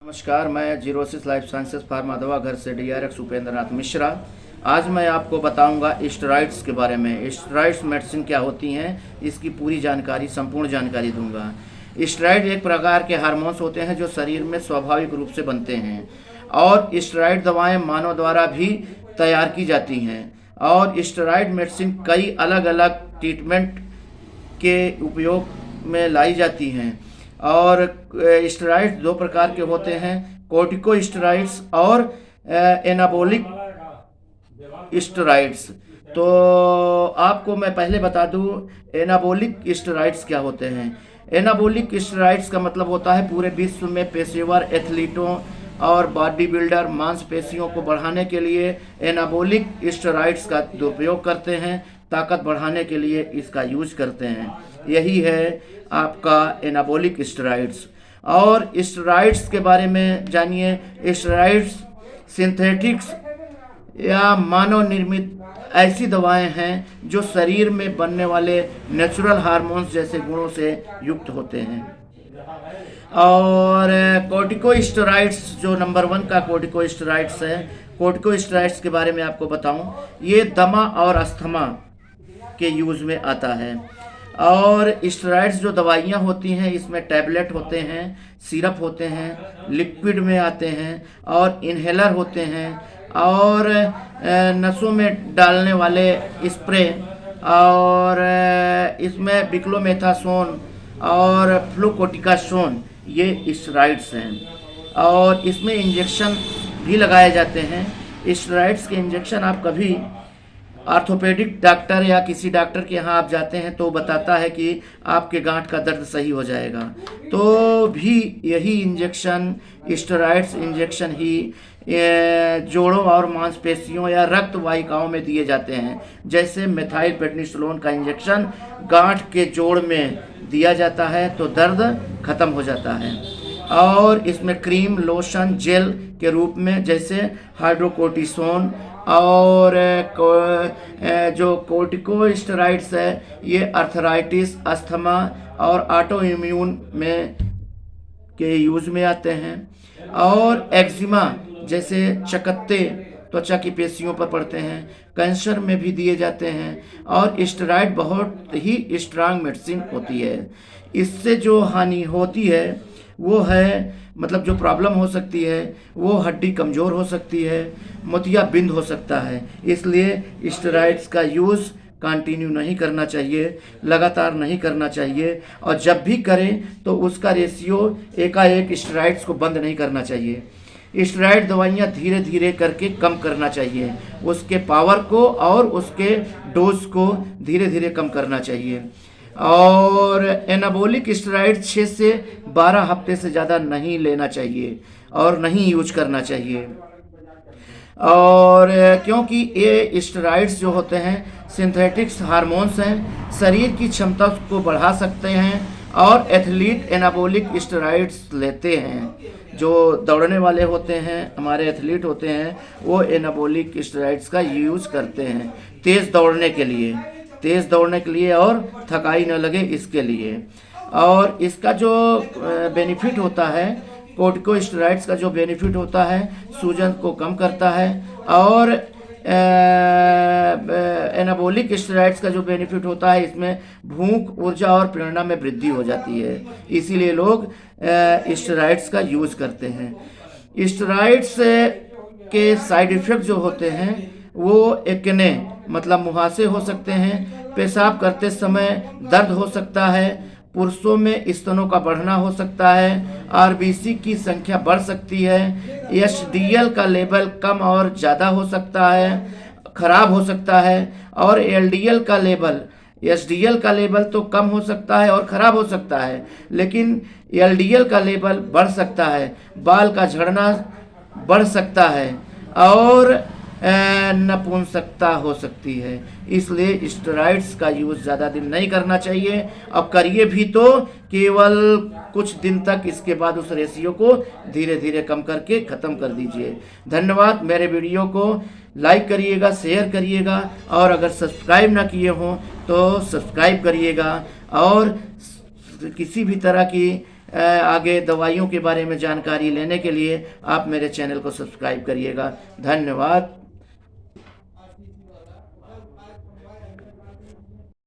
नमस्कार, मैं xerosis life sciences pharma दवा घर से डीआरएक्स उपेंद्र नाथ मिश्रा। आज मैं आपको बताऊंगा स्टेरॉइड्स के बारे में। स्टेरॉइड्स मेडिसिन क्या होती हैं, इसकी पूरी जानकारी, संपूर्ण जानकारी दूंगा। स्टेरॉइड एक प्रकार के हार्मोन्स होते हैं जो शरीर में स्वाभाविक रूप से बनते हैं और स्टेरॉइड दवाएं मानव द्वारा भी तैयार की जाती हैं और स्टेरॉइड मेडिसिन कई अलग अलग ट्रीटमेंट के उपयोग में लाई जाती हैं। और स्टेरॉइड्स दो प्रकार के होते हैं, कॉर्टिकोस्टेरॉइड्स और एनाबॉलिक स्टेरॉइड्स। तो आपको मैं पहले बता दूं एनाबॉलिक स्टेरॉइड्स क्या होते हैं। एनाबॉलिक स्टेरॉइड्स का मतलब होता है पूरे विश्व में पेशेवर एथलीटों और बॉडी बिल्डर मांसपेशियों को बढ़ाने के लिए एनाबॉलिक स्टेरॉइड्स का दुरुपयोग करते हैं, ताकत बढ़ाने के लिए इसका यूज करते हैं। यही है आपका एनाबॉलिक स्टेरॉइड्स। और स्टेरॉइड्स के बारे में जानिए। स्टेरॉइड्स सिंथेटिक्स या मानव निर्मित ऐसी दवाएं हैं जो शरीर में बनने वाले नेचुरल हार्मोन्स जैसे गुणों से युक्त होते हैं। और कॉर्टिकोस्टेरॉइड्स जो नंबर 1 का कॉर्टिकोस्टेरॉइड्स है, कॉर्टिकोस्टेरॉइड्स के बारे में आपको बताऊं, ये दमा और अस्थमा के यूज में आता है। और स्टेरॉइड्स जो दवाइयाँ होती हैं इसमें टैबलेट होते हैं, सिरप होते हैं, लिक्विड में आते हैं और इन्हेलर होते हैं और नसों में डालने वाले स्प्रे, और इसमें बिक्लोमेथासोन और फ्लूकोर्टिकासोन ये स्टेरॉइड्स हैं। और इसमें इंजेक्शन भी लगाए जाते हैं। स्टेरॉइड्स के इंजेक्शन आप कभी ऑर्थोपेडिक डॉक्टर या किसी डॉक्टर के यहाँ आप जाते हैं तो बताता है कि आपके गांठ का दर्द सही हो जाएगा, तो भी यही इंजेक्शन स्टेरॉइड्स इंजेक्शन ही जोड़ों और मांसपेशियों या रक्त वाहिकाओं में दिए जाते हैं। जैसे मेथाइल प्रेडनिसोलोन का इंजेक्शन गांठ के जोड़ में दिया जाता है तो दर्द खत्म हो जाता है। और इसमें क्रीम, लोशन, जेल के रूप में जैसे हाइड्रोकोर्टिसोन और जो कॉर्टिकोस्टेरॉइड्स है ये अर्थराइटिस, अस्थमा और ऑटो इम्यून में के यूज में आते हैं। और एक्जिमा जैसे चकत्ते त्वचा की पेशियों पर पड़ते हैं, कैंसर में भी दिए जाते हैं। और स्टेरॉइड बहुत ही स्ट्रांग मेडिसिन होती है। इससे जो हानि होती है वो है, मतलब जो प्रॉब्लम हो सकती है वो हड्डी कमज़ोर हो सकती है, मोतियाबिंद हो सकता है। इसलिए स्टेरॉइड्स का यूज़ कंटिन्यू नहीं करना चाहिए, लगातार नहीं करना चाहिए। और जब भी करें तो उसका रेशियो एकाएक स्टेरॉइड्स को बंद नहीं करना चाहिए। स्टेरॉइड दवाइयाँ धीरे धीरे करके कम करना चाहिए, उसके पावर को और उसके डोज को धीरे धीरे कम करना चाहिए। और एनाबॉलिक स्टेरॉइड 6 से 12 हफ्ते से ज़्यादा नहीं लेना चाहिए और नहीं यूज करना चाहिए। और क्योंकि ये स्टेरॉइड्स जो होते हैं सिंथेटिक्स हार्मोन्स हैं, शरीर की क्षमता को बढ़ा सकते हैं। और एथलीट एनाबॉलिक स्टेरॉइड्स लेते हैं, जो दौड़ने वाले होते हैं, हमारे एथलीट होते हैं, वो एनाबॉलिक स्टेरॉइड्स का यूज करते हैं तेज़ दौड़ने के लिए और थकाई न लगे इसके लिए। और इसका जो बेनिफिट होता है, कॉर्टिकोस्टेरॉइड्स का जो बेनिफिट होता है, सूजन को कम करता है। और एनाबॉलिक स्टेरॉइड्स का जो बेनिफिट होता है, इसमें भूख, ऊर्जा और प्रेरणा में वृद्धि हो जाती है। इसीलिए लोग स्टेरॉइड्स का यूज़ करते हैं। स्टेरॉइड्स के साइड इफ़ेक्ट जो होते हैं वो एक्ने मतलब मुहासे हो सकते हैं, पेशाब करते समय दर्द हो सकता है, पुरुषों में स्तनों का बढ़ना हो सकता है, आरबीसी की संख्या बढ़ सकती है, एचडीएल का लेवल कम और ज़्यादा हो सकता है, खराब हो सकता है। और एलडीएल का लेवल, एचडीएल का लेवल तो कम हो सकता है और ख़राब हो सकता है, लेकिन एलडीएल का लेवल बढ़ सकता है, बाल का झड़ना बढ़ सकता है और नपुंसकता हो सकती है। इसलिए स्टेरॉइड्स का यूज़ ज़्यादा दिन नहीं करना चाहिए, और करिए भी तो केवल कुछ दिन तक, इसके बाद उस रेशियो को धीरे धीरे कम करके ख़त्म कर दीजिए। धन्यवाद। मेरे वीडियो को लाइक करिएगा, शेयर करिएगा, और अगर सब्सक्राइब ना किए हों तो सब्सक्राइब करिएगा। और किसी भी तरह की आगे दवाइयों के बारे में जानकारी लेने के लिए आप मेरे चैनल को सब्सक्राइब करिएगा। धन्यवाद।